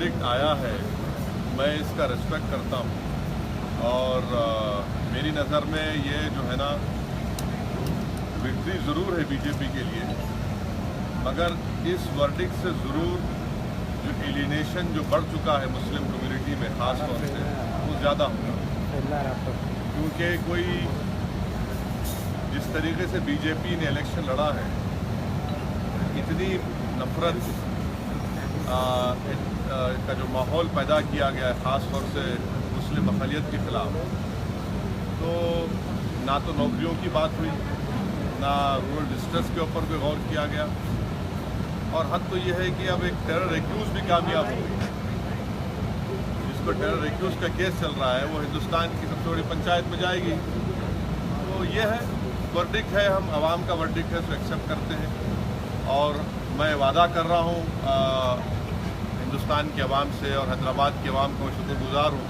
Verdict आया है मैं इसका रिस्पेक्ट करता हूँ और मेरी नज़र में ये जो है ना विक्ट्री ज़रूर है बीजेपी के लिए, मगर इस वर्डिक्ट से ज़रूर जो एलिनेशन जो बढ़ चुका है मुस्लिम कम्युनिटी में ख़ास तौर से वो ज़्यादा होगा, क्योंकि कोई जिस तरीके से बीजेपी ने इलेक्शन लड़ा है, इतनी नफरत का जो माहौल पैदा किया गया है ख़ास तौर से मुस्लिम अक़लियत के ख़िलाफ़, तो ना तो नौकरियों की बात हुई, ना रूरल डिस्ट्रेस के ऊपर कोई गौर किया गया, और हद तो ये है कि अब एक टेरर एक्यूज़ भी कामयाब हो गई। जिसको टेरर एक्यूज़ का केस चल रहा है वो हिंदुस्तान की सबसे बड़ी पंचायत में जाएगी। तो ये है वर्डिक्ट है, हम आवाम का वर्डिक्ट है तो एक्सेप्ट करते हैं, और मैं वादा कर रहा हूँ हिंदुस्तान के अवाम से और हैदराबाद के अवाम को शुक्रगुजार हूँ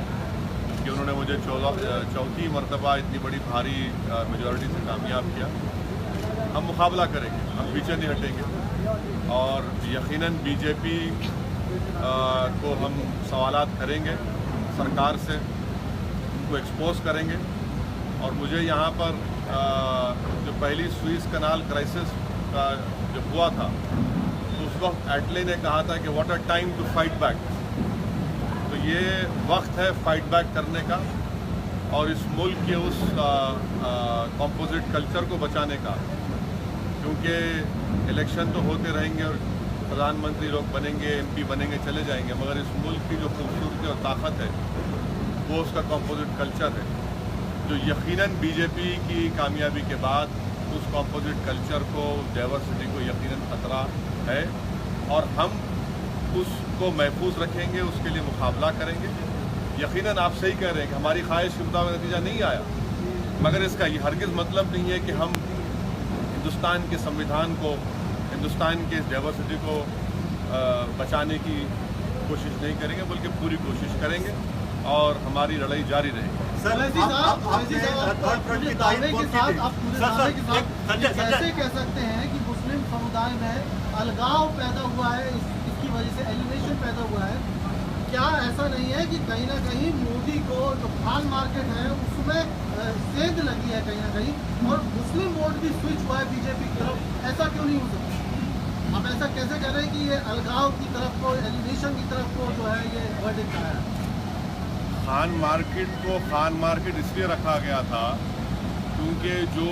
कि उन्होंने मुझे चौथी मरतबा इतनी बड़ी भारी मेजॉरिटी से कामयाब किया। हम मुकाबला करेंगे, हम पीछे नहीं हटेंगे, और यकीनन बीजेपी को हम सवालात करेंगे सरकार से, उनको एक्सपोज करेंगे। और मुझे यहाँ पर जो पहली सुइस कनाल क्राइसिस का जब हुआ था तो उस वक्त एटले ने कहा था कि what a time to fight back. तो ये वक्त है फाइट बैक करने का और इस मुल्क के उस कॉम्पोजिट कल्चर को बचाने का, क्योंकि इलेक्शन तो होते रहेंगे और प्रधानमंत्री लोग बनेंगे, एमपी बनेंगे, चले जाएंगे, मगर इस मुल्क की जो खूबसूरती और ताकत है वो उसका कॉम्पोजिट कल्चर है, जो यकीनन बीजेपी की कामयाबी के बाद उस कॉम्पोजिट कल्चर को, डाइवर्सिटी को यकीनन खतरा है, और हम उसको महफूज रखेंगे, उसके लिए मुकाबला करेंगे। यकीनन आप सही कह रहे हैं कि हमारी ख्वाहिश के मुताबिक नतीजा नहीं आया, मगर इसका ये हरगिज़ मतलब नहीं है कि हम हिंदुस्तान के संविधान को, हिंदुस्तान के डाइवर्सिटी को बचाने की कोशिश नहीं करेंगे, बल्कि पूरी कोशिश करेंगे और हमारी लड़ाई जारी रहेगी। कैसे कह सकते हैं कि मुस्लिम समुदाय में अलगाव पैदा हुआ है, इसकी वजह से एलिनेशन पैदा हुआ है? क्या ऐसा नहीं है कि कहीं ना कहीं मोदी को जो खान मार्केट है उसमें सेंध लगी है कहीं ना कहीं, और मुस्लिम वोट भी स्विच हुआ है बीजेपी की तरफ? ऐसा क्यों नहीं हो सकता? आप ऐसा कैसे कह रहे हैं कि ये अलगाव की तरफ को, एलिनेशन की तरफ को जो है ये वर्डिक्ट आया है? खान मार्केट को खान मार्केट इसलिए रखा गया था क्योंकि जो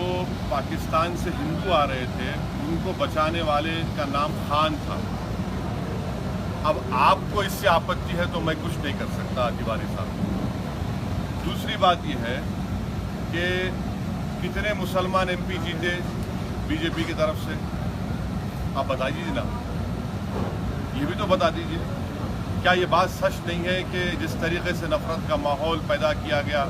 पाकिस्तान से हिंदू आ रहे थे उनको बचाने वाले का नाम खान था। अब आपको इससे आपत्ति है तो मैं कुछ नहीं कर सकता तिवारी साहब। दूसरी बात यह है कि कितने मुसलमान एमपी जीते बीजेपी की तरफ से, आप बता दीजिए ना, ये भी तो बता दीजिए। क्या ये बात सच नहीं है कि जिस तरीके से नफरत का माहौल पैदा किया गया,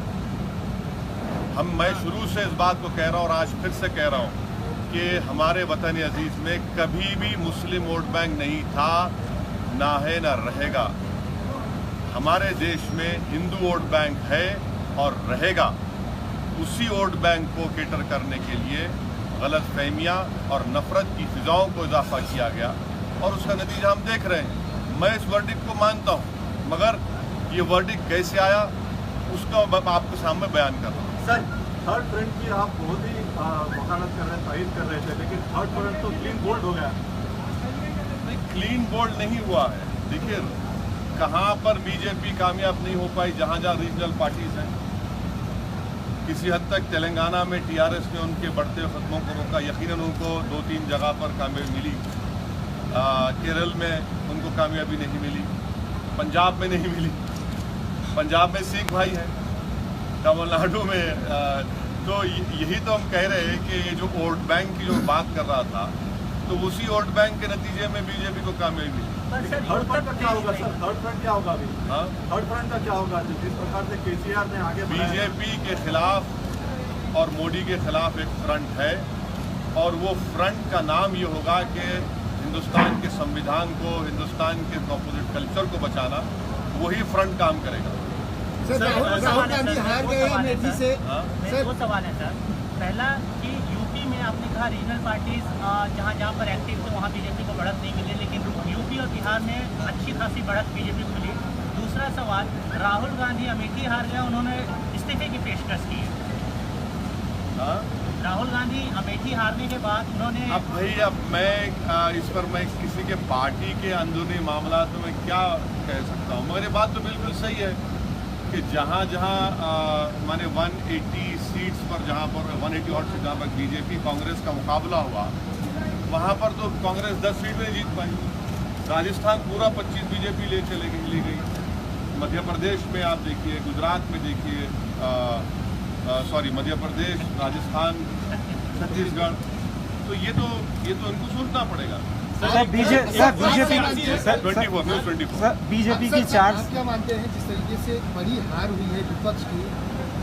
मैं शुरू से इस बात को कह रहा हूँ और आज फिर से कह रहा हूँ कि हमारे वतन अजीज़ में कभी भी मुस्लिम वोट बैंक नहीं था, ना है ना रहेगा। हमारे देश में हिंदू वोट बैंक है और रहेगा। उसी वोट बैंक को केटर करने के लिए गलत फहमियाँ और नफरत की फिजाओं को इजाफा किया गया और उसका नतीजा हम देख रहे हैं। मैं इस वर्डिक्ट को मानता हूँ, मगर ये वर्डिक्ट कैसे आया उसका मैं आपके सामने बयान कर रहा हूँ। सर, थर्ड फ्रंट की आप बहुत ही वकालत कर रहे हैं, तारीफ कर रहे थे, लेकिन थर्ड फ्रंट तो क्लीन बोल्ड हो गया। नहीं, क्लीन बोल्ड नहीं हुआ है। देखिए, कहाँ पर बीजेपी कामयाब नहीं हो पाई, जहाँ जहाँ रीजनल पार्टीज हैं। किसी हद तक तेलंगाना में टीआरएस ने उनके बढ़ते कदमों को रोका, यकीनन उनको 2-3 जगह पर कामयाबी मिली। केरल में उनको कामयाबी नहीं मिली, पंजाब में नहीं मिली। पंजाब में सिख भाई हैं, तमिलनाडु में तो यही तो हम कह रहे हैं कि ये जो वोट बैंक की जो बात कर रहा था, तो उसी वोट बैंक के नतीजे में बीजेपी को कामयाबी मिली। थर्ड फ्रंट का क्या होगा सर? थर्ड फ्रंट क्या होगा अभी? हाँ, थर्ड फ्रंट का क्या होगा? जिस प्रकार से केसीआर ने आगे बीजेपी के खिलाफ और मोदी के खिलाफ एक फ्रंट है, और वो फ्रंट का नाम ये होगा कि हिंदुस्तान के संविधान को, हिंदुस्तान के कॉम्पोजिट कल्चर को बचाना, वही फ्रंट काम करेगा। राहुल गांधी हार गए अमेठी से। दो सवाल है सर। पहला कि यूपी में आपने कहा रीजनल पार्टीज जहाँ जहाँ पर एक्टिव थे वहाँ बीजेपी को बढ़त नहीं मिली, लेकिन यूपी और बिहार में अच्छी खासी बढ़त बीजेपी को मिली। दूसरा सवाल, राहुल गांधी अमेठी हार गए, उन्होंने इस्तीफे की पेशकश की है। राहुल गांधी अमेठी हारने के बाद उन्होंने अब मैं इस पर मैं किसी के पार्टी के अंदरूनी मामला तो मैं क्या कह सकता हूँ, मगर ये बात तो बिल्कुल सही है कि जहाँ जहाँ माने 180 सीट्स पर, जहाँ पर 180 हॉट सीट जहाँ पर बीजेपी कांग्रेस का मुकाबला हुआ, वहाँ पर तो कांग्रेस 10 सीट में जीत पाई। राजस्थान पूरा 25 बीजेपी ले चली गई। मध्य प्रदेश में आप देखिए, गुजरात में देखिए, मध्य प्रदेश, राजस्थान, छत्तीसगढ़, तो ये तो इनको सोचना पड़ेगा। बीजेपी की चार, आप क्या मानते हैं जिस तरीके से बड़ी हार हुई है विपक्ष की,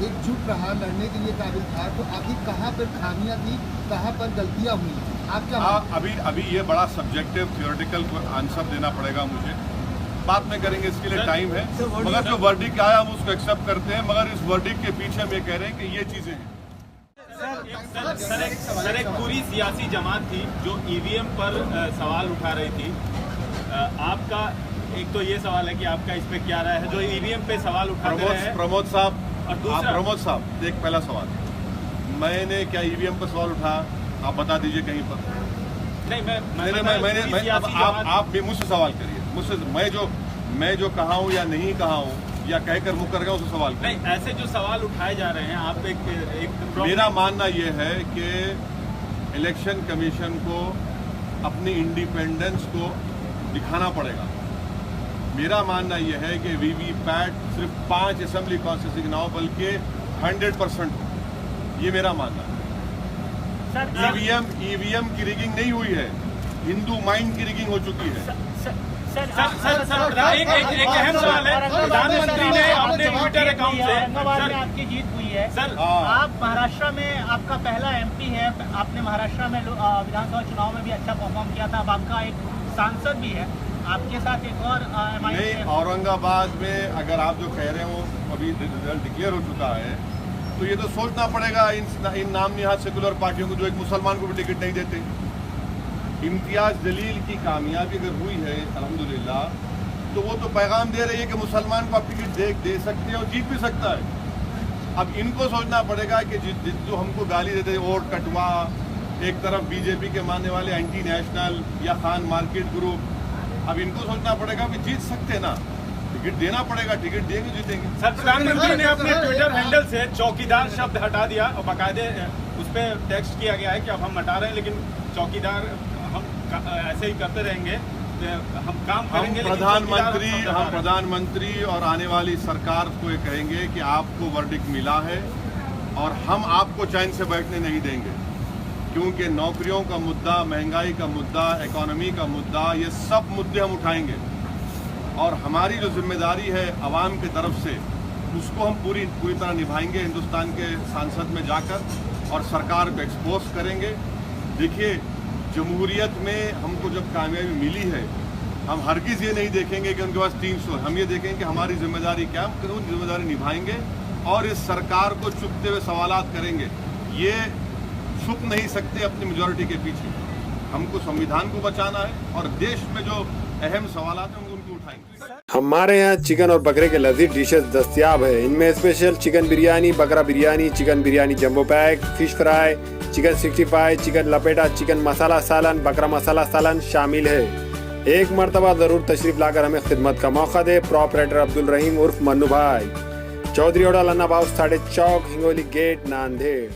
एकजुट रहा, लड़ने के लिए काबिल था, तो आखिर कहाँ पर खामियां थी, कहाँ पर गलतियां हुई, आप क्या मानते हैं? अभी ये बड़ा सब्जेक्टिव थियोरेटिकल आंसर देना पड़ेगा मुझे, बात में करेंगे, इसके लिए टाइम है। मगर जो वर्डिक्ट आया हम उसको एक्सेप्ट करते हैं, मगर इस वर्डिक्ट के पीछे हम ये कह रहे हैं कि ये चीज़ें हैं। सर एक पूरी सियासी जमात थी जो ईवीएम पर सवाल उठा रही थी। आपका एक तो ये सवाल है कि आपका इस पे क्या राय है जो ईवीएम पे सवाल उठाते रहे हैं? प्रमोद साहब, एक पहला सवाल, मैंने क्या ईवीएम पर सवाल उठा, आप बता दीजिए कहीं पर। नहीं, आप भी मुझसे सवाल करिए, मुझसे मैं जो कहा हूँ या नहीं कहा हूँ या कहकर मुकर गया उससे सवाल करिए। नहीं, ऐसे जो सवाल उठाए जा रहे हैं, आप एक मेरा मानना ये है कि इलेक्शन कमीशन को अपनी इंडिपेंडेंस को दिखाना पड़ेगा। मेरा मानना यह है कि वीवीपैट सिर्फ 5 असेंबली कॉन्स्टिट्यूंसी ना हो बल्कि 100% हो, ये मेरा मानना है। ईवीएम की रिगिंग नहीं हुई है, हिंदू माइंड की रिगिंग हो चुकी है। सर एक अहम सवाल है, प्रधानमंत्री ने अपने ट्विटर अकाउंट से औरंगाबाद में आपकी जीत हुई है। सर आप महाराष्ट्र में, आपका पहला एमपी है, आपने महाराष्ट्र में विधानसभा चुनाव में भी अच्छा परफॉर्म किया था, अब आपका एक सांसद भी है, आपके साथ एक और नहीं, औरंगाबाद में अगर आप जो कह रहे हो अभी रिजल्ट डिक्लेयर हो चुका है, तो ये तो सोचना पड़ेगा इन नाम निहाद सेकुलर पार्टियों को जो एक मुसलमान को भी टिकट नहीं देते। इम्तियाज जलील की कामयाबी अगर हुई है अल्हम्दुलिल्लाह, तो वो तो पैगाम दे रही है कि मुसलमान को आप टिकट दे सकते हैं और जीत भी सकता है। अब इनको सोचना पड़ेगा कि जो हमको गाली देते हैं वोट कटवा, एक तरफ बीजेपी के मानने वाले एंटी नेशनल या खान मार्केट ग्रुप, अब इनको सोचना पड़ेगा कि जीत सकते ना, टिकट देना पड़ेगा, टिकट देंगे जीतेंगे। सर प्रधानमंत्री ने अपने ट्विटर हैंडल से चौकीदार शब्द हटा दिया और बाकायदे उस पर टेक्स्ट किया गया है कि अब हम हटा रहे हैं, लेकिन चौकीदार हम ऐसे ही करते रहेंगे, हम काम करेंगे। हम प्रधानमंत्री और आने वाली सरकार को ये कहेंगे कि आपको वर्डिक्ट मिला है और हम आपको चैन से बैठने नहीं देंगे, क्योंकि नौकरियों का मुद्दा, महंगाई का मुद्दा, इकोनॉमी का मुद्दा, ये सब मुद्दे हम उठाएंगे और हमारी जो जिम्मेदारी है आवाम की तरफ से उसको हम पूरी तरह निभाएंगे। हिंदुस्तान के सांसद में जाकर और सरकार को एक्सपोज करेंगे। देखिए, जमहूरियत में हमको जब कामयाबी मिली है, हम हरगिज़ ये नहीं देखेंगे कि उनके पास 300, हम ये देखेंगे कि हमारी जिम्मेदारी क्या, हम जिम्मेदारी निभाएंगे और इस सरकार को चुपते हुए सवालात करेंगे। ये छुप नहीं सकते अपनी मेजॉरिटी के पीछे। हमको संविधान को बचाना है और देश में जो अहम सवालात हैं उनको उठाएंगे। हमारे यहाँ चिकन और बकरे के लजीज डिशेस दस्तयाब है। इनमें स्पेशल चिकन बिरयानी, बकरा biryani, chicken biryani jumbo pack, fish fry, chicken 65, chicken लपेटा, चिकन मसाला सालन, बकरा मसाला सालन शामिल है। एक मरतबा जरूर तशरीफ लाकर हमें खिदमत का मौका दे। प्रोपराइटर अब्दुल रहीम उर्फ मन्नू भाई, चौधरी ओडा लन्ना बाउस 3.5 चौक, हिंगोली गेट, नांदेड़।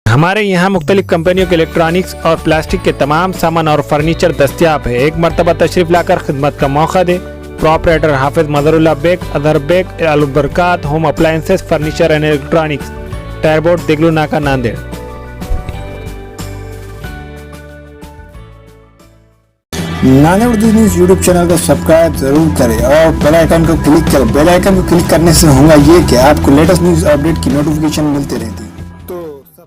हमारे यहाँ मुख्तलिफ कंपनियों के इलेक्ट्रॉनिक्स और प्लास्टिक के तमाम सामान और फर्नीचर दस्तयाब है। एक मरतबा तशरीफ लाकर खिदमत का मौका दे। Proprietor Hafiz Mazharullah Baig, Adhar Baig, Albarkat home appliances, furniture and electronics, टायरबोर्ड, Deglur Naka, Nanded. Nanded Urdu news YouTube channel को सब्सक्राइब जरूर करें और बेल आइकन को क्लिक करें। बेल आइकन को क्लिक करने से होगा ये कि आपको लेटेस्ट न्यूज़ अपडेट की नोटिफिकेशन मिलती रहती है।